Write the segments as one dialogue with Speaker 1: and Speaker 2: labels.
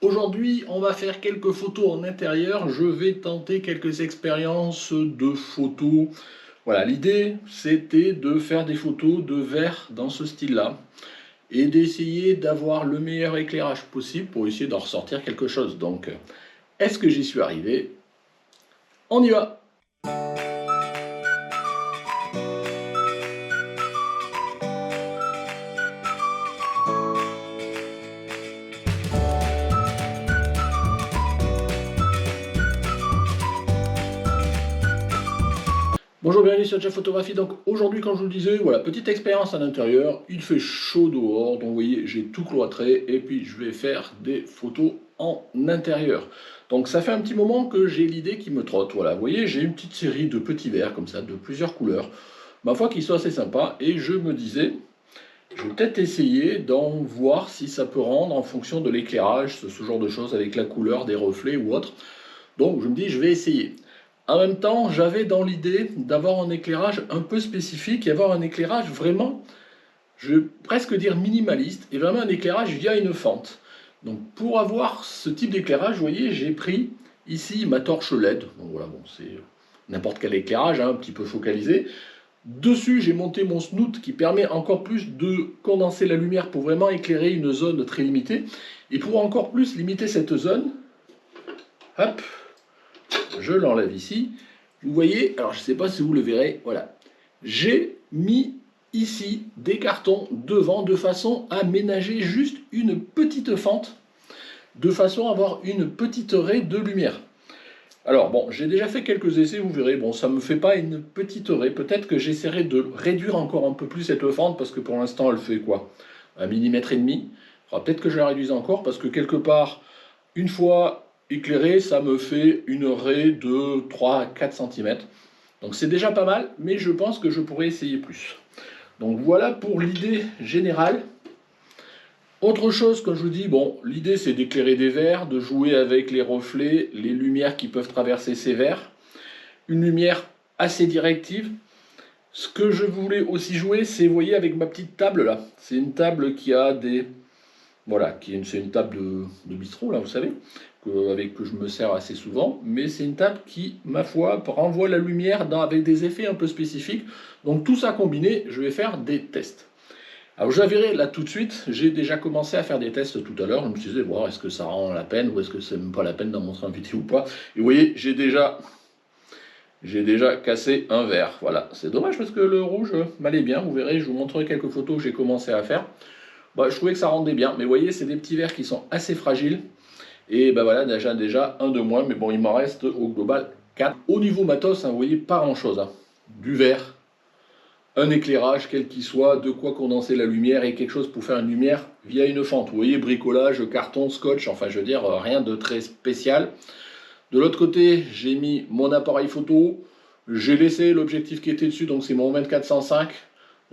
Speaker 1: Aujourd'hui, on va faire quelques photos en intérieur. Je vais tenter quelques expériences de photos. Voilà, l'idée, c'était de faire des photos de verre dans ce style-là et d'essayer d'avoir le meilleur éclairage possible pour essayer d'en ressortir quelque chose. Donc, est-ce que j'y suis arrivé? On y va! Bonjour, bienvenue sur Jeff Photographie. Donc aujourd'hui, comme je vous le disais, voilà, petite expérience à l'intérieur. Il fait chaud dehors, donc vous voyez, j'ai tout cloîtré et puis je vais faire des photos en intérieur. Donc ça fait un petit moment que j'ai l'idée qui me trotte. Voilà, vous voyez, j'ai une petite série de petits verres comme ça, de plusieurs couleurs. Ma foi, qui sont assez sympas. Et je me disais, je vais peut-être essayer d'en voir si ça peut rendre en fonction de l'éclairage, ce genre de choses avec la couleur, des reflets ou autre. Donc je me dis, je vais essayer. En même temps, j'avais dans l'idée d'avoir un éclairage un peu spécifique et avoir un éclairage vraiment, je vais presque dire minimaliste, et vraiment un éclairage via une fente. Donc pour avoir ce type d'éclairage, vous voyez, j'ai pris ici ma torche LED. Donc voilà, bon, c'est n'importe quel éclairage, hein, un petit peu focalisé. Dessus, j'ai monté mon snoot qui permet encore plus de condenser la lumière pour vraiment éclairer une zone très limitée. Et pour encore plus limiter cette zone, hop, je l'enlève ici. Vous voyez, alors je ne sais pas si vous le verrez, voilà. J'ai mis ici des cartons devant de façon à ménager juste une petite fente, de façon à avoir une petite raie de lumière. Alors bon, j'ai déjà fait quelques essais, vous verrez, bon ça ne me fait pas une petite raie, peut-être que j'essaierai de réduire encore un peu plus cette fente, parce que pour l'instant elle fait quoi? 1,5 mm. Peut-être que je la réduise encore, parce que quelque part, une fois éclairé, ça me fait une raie de 3 à 4 cm. Donc c'est déjà pas mal, mais je pense que je pourrais essayer plus. Donc voilà pour l'idée générale. Autre chose, comme je vous dis, bon, l'idée c'est d'éclairer des verres, de jouer avec les reflets, les lumières qui peuvent traverser ces verres. Une lumière assez directive. Ce que je voulais aussi jouer, c'est, vous voyez, avec ma petite table là. C'est une table qui a des... Voilà, c'est une table de bistrot là, vous savez, avec que je me sers assez souvent. Mais c'est une table qui, ma foi, renvoie la lumière avec des effets un peu spécifiques. Donc tout ça combiné, je vais faire des tests. Alors je la verrai là tout de suite, j'ai déjà commencé à faire des tests tout à l'heure, je me suis dit, bon, est-ce que ça rend la peine ou est-ce que c'est même pas la peine d'en montrer un vidéo ou pas. Et vous voyez, j'ai déjà cassé un verre, voilà. C'est dommage parce que le rouge m'allait bien, vous verrez, je vous montrerai quelques photos que j'ai commencé à faire. Bah, je trouvais que ça rendait bien, mais vous voyez, c'est des petits verres qui sont assez fragiles. Et ben voilà, déjà un de moins, mais bon, il m'en reste au global 4. Au niveau matos, hein, vous voyez, pas grand chose. Hein. Du verre, un éclairage quel qu'il soit, de quoi condenser la lumière et quelque chose pour faire une lumière via une fente. Vous voyez, bricolage, carton, scotch, enfin je veux dire, rien de très spécial. De l'autre côté, j'ai mis mon appareil photo, j'ai laissé l'objectif qui était dessus, donc c'est mon 24-105.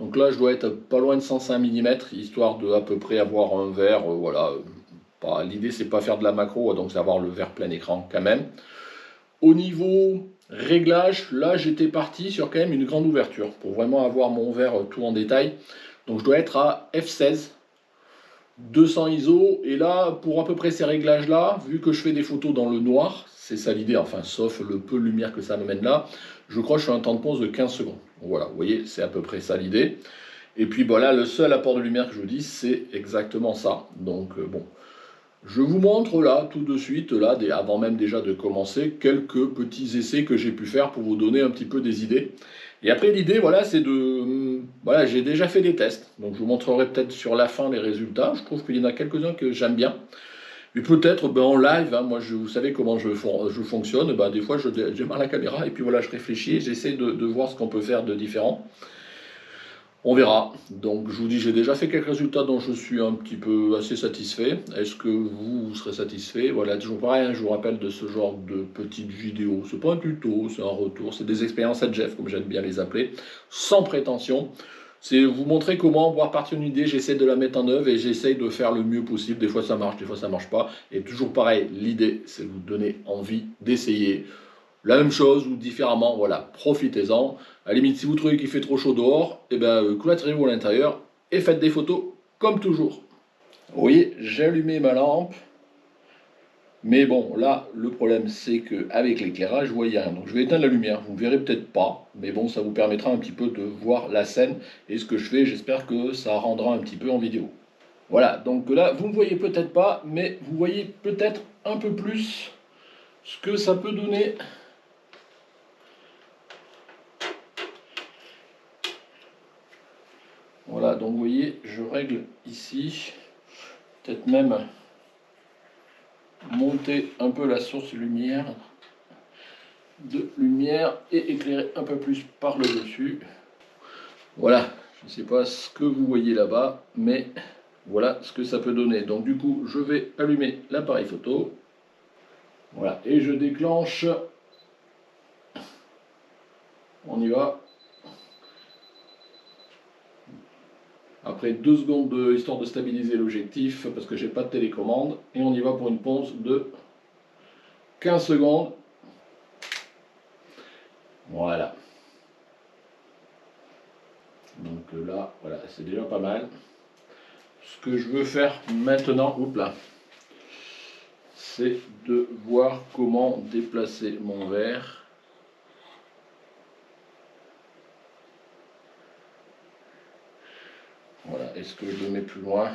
Speaker 1: Donc là, je dois être pas loin de 105 mm, histoire de à peu près avoir un verre, voilà. L'idée, c'est pas faire de la macro, donc c'est avoir le verre plein écran quand même. Au niveau réglage, là j'étais parti sur quand même une grande ouverture pour vraiment avoir mon verre tout en détail. Donc je dois être à f16, 200 ISO. Et là, pour à peu près ces réglages là, vu que je fais des photos dans le noir, c'est ça l'idée, enfin sauf le peu de lumière que ça me mène là, je crois que je suis à un temps de pause de 15 secondes. Donc, voilà, vous voyez, c'est à peu près ça l'idée. Et puis voilà, le seul apport de lumière que je vous dis, c'est exactement ça. Donc bon, je vous montre là, tout de suite, là, avant même déjà de commencer, quelques petits essais que j'ai pu faire pour vous donner un petit peu des idées. Et après, l'idée, voilà, c'est de... Voilà, j'ai déjà fait des tests, donc je vous montrerai peut-être sur la fin les résultats. Je trouve qu'il y en a quelques-uns que j'aime bien. Et peut-être en live, hein, moi, vous savez comment je fonctionne, des fois, je démarre la caméra et puis voilà, je réfléchis, j'essaie de voir ce qu'on peut faire de différent. On verra. Donc je vous dis, j'ai déjà fait quelques résultats dont je suis un petit peu assez satisfait. Est-ce que vous serez satisfait? Voilà, toujours pareil, hein, je vous rappelle de ce genre de petites vidéos. C'est pas un tuto, c'est un retour, c'est des expériences à Jeff, comme j'aime bien les appeler, sans prétention. C'est vous montrer comment, voir partir d'une idée, j'essaie de la mettre en œuvre et j'essaie de faire le mieux possible. Des fois ça marche, des fois ça marche pas. Et toujours pareil, l'idée c'est de vous donner envie d'essayer la même chose ou différemment, voilà, profitez-en. À la limite, si vous trouvez qu'il fait trop chaud dehors, eh ben, cloîtrez-vous à l'intérieur et faites des photos comme toujours. Vous voyez, j'ai allumé ma lampe. Mais bon, là, le problème, c'est qu'avec l'éclairage, vous voyez rien. Donc je vais éteindre la lumière. Vous ne verrez peut-être pas, mais bon, ça vous permettra un petit peu de voir la scène. Et ce que je fais, j'espère que ça rendra un petit peu en vidéo. Voilà, donc là, vous ne voyez peut-être pas, mais vous voyez peut-être un peu plus ce que ça peut donner. Voilà, donc vous voyez, je règle ici, peut-être même monter un peu la source de lumière et éclairer un peu plus par le dessus. Voilà, je ne sais pas ce que vous voyez là-bas, mais voilà ce que ça peut donner. Donc du coup, je vais allumer l'appareil photo. Voilà, et je déclenche. On y va. Après 2 secondes histoire de stabiliser l'objectif, parce que j'ai pas de télécommande. Et on y va pour une ponce de 15 secondes. Voilà. Donc là, voilà, c'est déjà pas mal. Ce que je veux faire maintenant, c'est de voir comment déplacer mon verre. Voilà, est-ce que je le mets plus loin?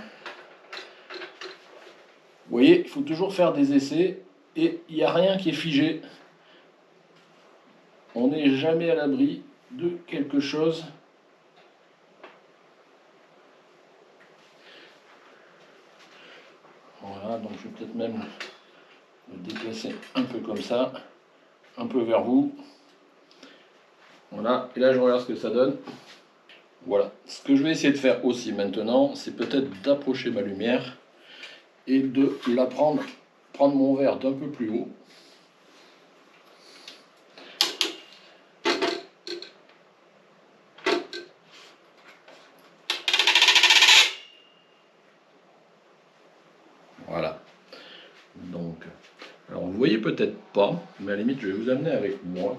Speaker 1: Vous voyez, il faut toujours faire des essais et il n'y a rien qui est figé. On n'est jamais à l'abri de quelque chose. Voilà, donc je vais peut-être même le déplacer un peu comme ça, un peu vers vous. Voilà, et là je regarde ce que ça donne. Voilà, ce que je vais essayer de faire aussi maintenant, c'est peut-être d'approcher ma lumière et de la prendre mon verre d'un peu plus haut. Voilà. Donc, alors vous voyez peut-être pas, mais à la limite je vais vous amener avec moi.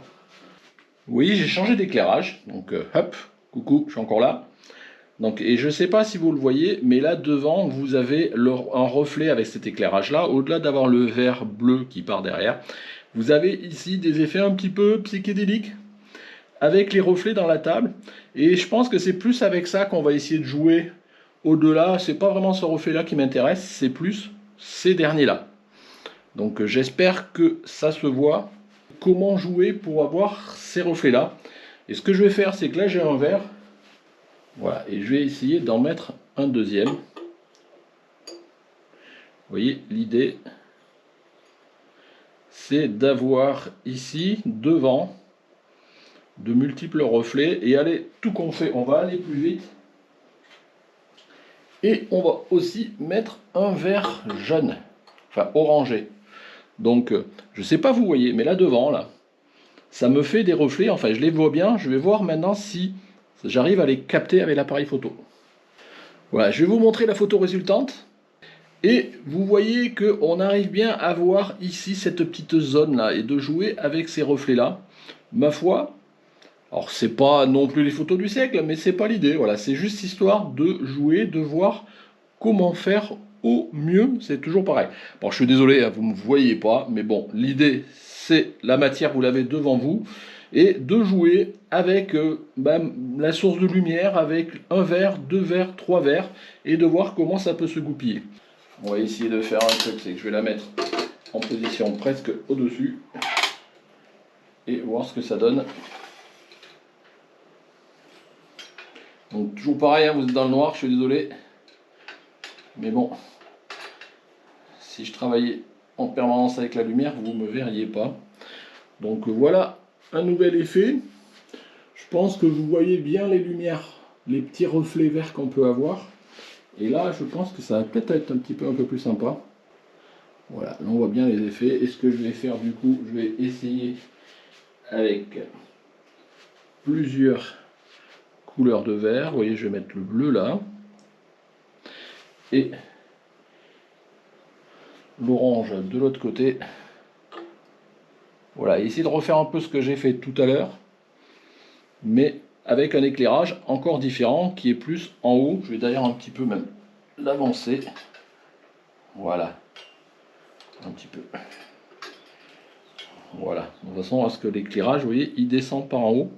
Speaker 1: Oui, j'ai changé d'éclairage, donc hop, coucou, je suis encore là. Donc, et je ne sais pas si vous le voyez, mais là devant, vous avez un reflet avec cet éclairage-là. Au-delà d'avoir le vert bleu qui part derrière, vous avez ici des effets un petit peu psychédéliques avec les reflets dans la table. Et je pense que c'est plus avec ça qu'on va essayer de jouer au-delà. C'est pas vraiment ce reflet-là qui m'intéresse, c'est plus ces derniers-là. Donc j'espère que ça se voit. Comment jouer pour avoir ces reflets-là. Et ce que je vais faire, c'est que là j'ai un verre. Voilà, et je vais essayer d'en mettre un deuxième. Vous voyez, l'idée, c'est d'avoir ici, devant, de multiples reflets. Et allez, tout qu'on fait, on va aller plus vite. Et on va aussi mettre un vert jaune, enfin orangé. Donc, je ne sais pas vous voyez, mais là devant, là, ça me fait des reflets. Enfin, je les vois bien. Je vais voir maintenant si j'arrive à les capter avec l'appareil photo. Voilà, je vais vous montrer la photo résultante. Et vous voyez qu'on arrive bien à voir ici cette petite zone là et de jouer avec ces reflets là. Ma foi, alors c'est pas non plus les photos du siècle, mais c'est pas l'idée. Voilà, c'est juste histoire de jouer, de voir comment faire au mieux. C'est toujours pareil. Bon, je suis désolé, hein, vous ne me voyez pas, mais bon, l'idée c'est la matière, vous l'avez devant vous. Et de jouer avec la source de lumière, avec un verre, 2 verres, 3 verres, et de voir comment ça peut se goupiller. On va essayer de faire un truc, c'est que je vais la mettre en position presque au-dessus et voir ce que ça donne. Donc toujours pareil, hein, vous êtes dans le noir, je suis désolé. Mais bon, si je travaillais en permanence avec la lumière, vous ne me verriez pas. Donc voilà un nouvel effet. Je pense que vous voyez bien les lumières, les petits reflets verts qu'on peut avoir. Et là, je pense que ça va peut-être être un petit peu un peu plus sympa. Voilà, là on voit bien les effets. Et ce que je vais faire du coup, je vais essayer avec plusieurs couleurs de vert. Vous voyez, je vais mettre le bleu là. Et l'orange de l'autre côté. Voilà, essayer de refaire un peu ce que j'ai fait tout à l'heure. Mais avec un éclairage encore différent qui est plus en haut. Je vais d'ailleurs un petit peu même l'avancer. Voilà. Un petit peu. Voilà, de façon à ce que l'éclairage, vous voyez, il descend par en haut.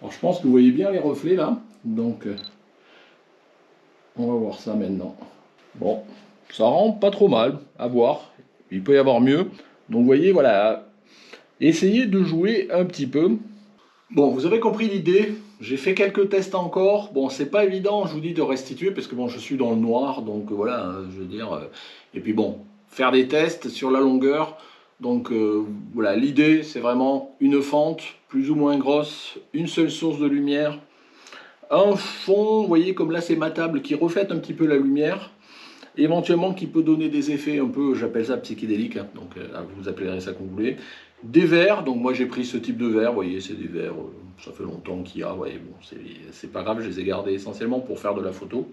Speaker 1: Alors je pense que vous voyez bien les reflets là, donc on va voir ça maintenant. Bon, ça rend pas trop mal, à voir, il peut y avoir mieux. Donc vous voyez, voilà, essayez de jouer un petit peu. Bon, vous avez compris l'idée, j'ai fait quelques tests encore. Bon, c'est pas évident, je vous dis, de restituer, parce que bon, je suis dans le noir, donc voilà, je veux dire. Et puis bon, faire des tests sur la longueur. Donc voilà, l'idée, c'est vraiment une fente plus ou moins grosse, une seule source de lumière, un fond, vous voyez, comme là c'est ma table, qui reflète un petit peu la lumière, éventuellement qui peut donner des effets un peu, j'appelle ça psychédélique, hein, donc vous appellerez ça comme vous voulez. Des verres, donc moi j'ai pris ce type de verre, vous voyez, c'est des verres, ça fait longtemps qu'il y a, vous voyez, bon, c'est pas grave, je les ai gardés essentiellement pour faire de la photo.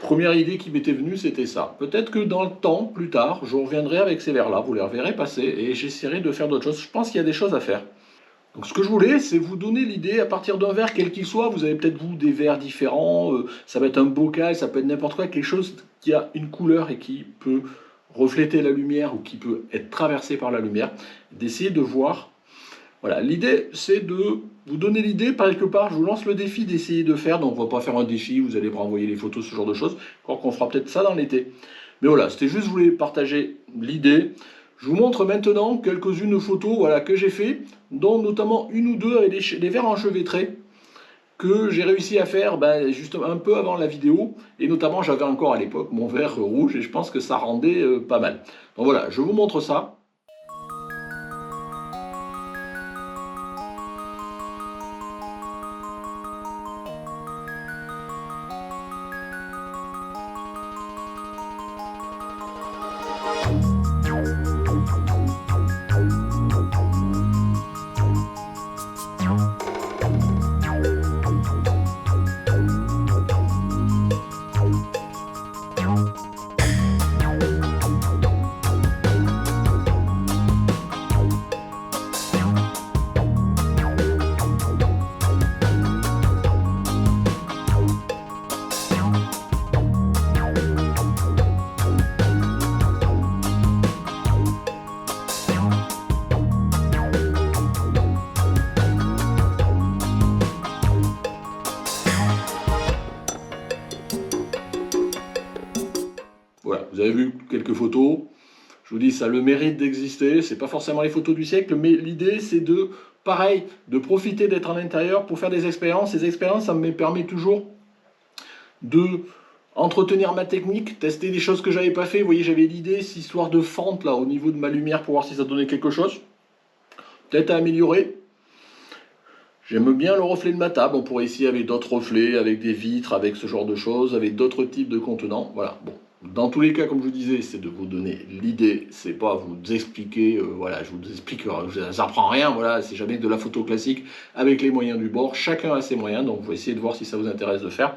Speaker 1: Première idée qui m'était venue, c'était ça. Peut-être que dans le temps, plus tard, je reviendrai avec ces verres-là, vous les reverrez passer, et j'essaierai de faire d'autres choses. Je pense qu'il y a des choses à faire. Donc ce que je voulais, c'est vous donner l'idée, à partir d'un verre, quel qu'il soit, vous avez peut-être vous des verres différents, ça peut être un bocal, ça peut être n'importe quoi, quelque chose qui a une couleur et qui peut refléter la lumière ou qui peut être traversé par la lumière, d'essayer de voir. Voilà, l'idée c'est de vous donner l'idée, par quelque part, je vous lance le défi d'essayer de faire, donc on va pas faire un défi, vous allez me renvoyer les photos, ce genre de choses, encore qu'on fera peut-être ça dans l'été. Mais voilà, c'était juste, je voulais partager l'idée. Je vous montre maintenant quelques-unes photos voilà, que j'ai fait, dont notamment une ou deux avec des verres enchevêtrés que j'ai réussi à faire justement un peu avant la vidéo, et notamment j'avais encore à l'époque mon verre rouge et je pense que ça rendait pas mal. Donc voilà, je vous montre ça. Voilà, vous avez vu quelques photos. Je vous dis, ça a le mérite d'exister. C'est pas forcément les photos du siècle, mais l'idée, c'est de, pareil, de profiter d'être à l'intérieur pour faire des expériences. Ces expériences, ça me permet toujours de entretenir ma technique, tester des choses que j'avais pas fait. Vous voyez, j'avais l'idée, cette histoire de fente là, au niveau de ma lumière, pour voir si ça donnait quelque chose. Peut-être à améliorer. J'aime bien le reflet de ma table. On pourrait essayer avec d'autres reflets, avec des vitres, avec ce genre de choses, avec d'autres types de contenants. Voilà, bon. Dans tous les cas, comme je vous disais, c'est de vous donner l'idée, c'est pas vous expliquer, voilà, je vous explique, ça reprend rien, voilà, c'est jamais de la photo classique avec les moyens du bord, chacun a ses moyens, donc vous essayez de voir si ça vous intéresse de faire.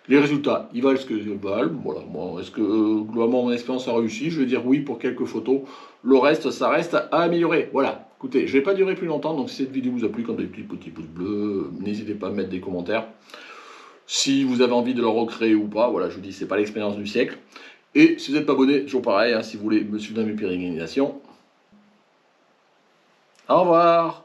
Speaker 1: Les résultats, ils valent ce qu'ils valent, voilà, moi, est-ce que globalement mon expérience a réussi? Je vais dire oui pour quelques photos, le reste, ça reste à améliorer, voilà. Écoutez, je vais pas durer plus longtemps, donc si cette vidéo vous a plu, comme des petits pouces bleus, n'hésitez pas à mettre des commentaires. Si vous avez envie de le recréer ou pas, voilà, je vous dis, c'est pas l'expérience du siècle. Et si vous n'êtes pas abonné, toujours pareil, hein, si vous voulez me suivre dans mes pérégrinations. Au revoir!